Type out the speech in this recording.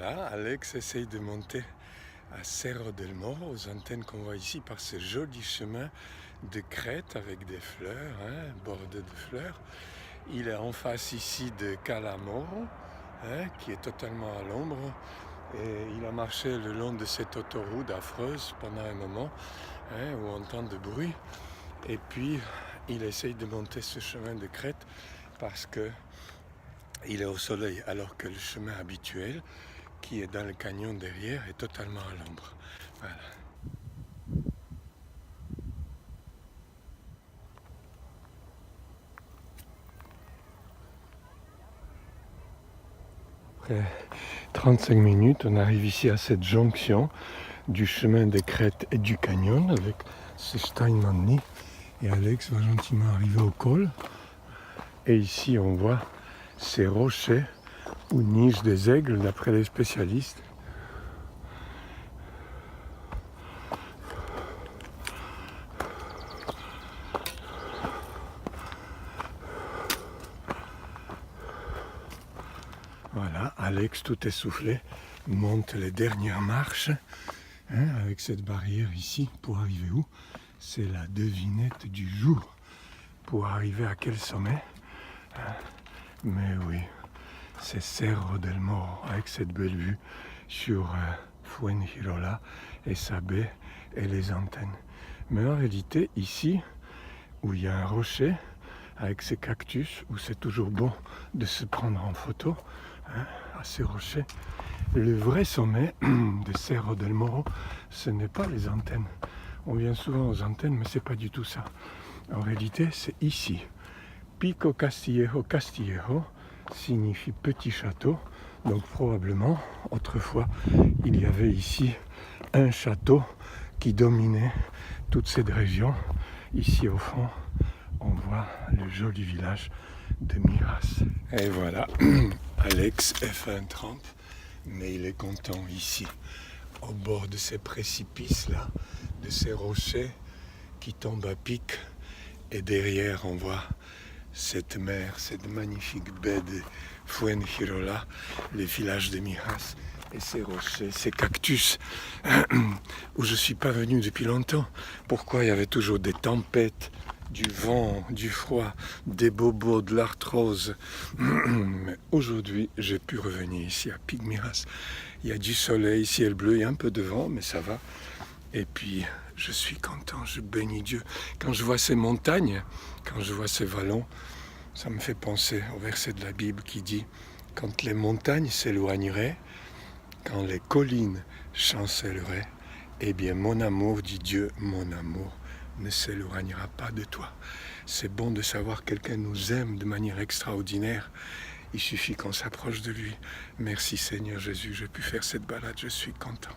Voilà, Alex essaye de monter à Cerro del Moro, aux antennes qu'on voit ici, par ce joli chemin de crête avec des fleurs, bordé de fleurs. Il est en face ici de Cala Moro, qui est totalement à l'ombre. Et il a marché le long de cette autoroute affreuse pendant un moment, où on entend de bruit. Et puis, il essaye de monter ce chemin de crête parce que il est au soleil, alors que le chemin habituel, qui est dans le canyon derrière, est totalement à l'ombre. Voilà. Après 35 minutes, on arrive ici à cette jonction du chemin des crêtes et du canyon avec ce Steinmanni. Et Alex va gentiment arriver au col. Et ici, on voit ces rochers où nichent des aigles, d'après les spécialistes. Voilà, Alex, tout essoufflé, monte les dernières marches, avec cette barrière ici, pour arriver où? C'est la devinette du jour. Pour arriver à quel sommet? Mais oui, c'est Cerro del Moro, avec cette belle vue sur Fuengirola et sa baie et les antennes. Mais en réalité, ici, où il y a un rocher, avec ces cactus, où c'est toujours bon de se prendre en photo, à ces rochers, le vrai sommet de Cerro del Moro, ce n'est pas les antennes. On vient souvent aux antennes, mais c'est pas du tout ça. En réalité, c'est ici. Pico Castillejo, Castillejo signifie petit château. Donc probablement, autrefois, il y avait ici un château qui dominait toute cette région. Ici au fond, on voit le joli village de Miras. Et voilà, Alex a fait un trempe, mais il est content ici, au bord de ces précipices-là, de ces rochers qui tombent à pic. Et derrière, on voit cette mer, cette magnifique baie de Fuengirola, les villages de Miras, et ces rochers, ces cactus, où je ne suis pas venu depuis longtemps. Pourquoi il y avait toujours des tempêtes, du vent, du froid, des bobos, de l'arthrose. Mais aujourd'hui, j'ai pu revenir ici à Pic Miras. Il y a du soleil, ciel bleu, il y a un peu de vent, mais ça va. Et puis, je suis content, je bénis Dieu. Quand je vois ces montagnes, quand je vois ces vallons, ça me fait penser au verset de la Bible qui dit « Quand les montagnes s'éloigneraient, quand les collines chancelleraient, eh bien mon amour, dit Dieu, mon amour ne s'éloignera pas de toi. » C'est bon de savoir que quelqu'un nous aime de manière extraordinaire. Il suffit qu'on s'approche de lui. Merci Seigneur Jésus, j'ai pu faire cette balade, je suis content.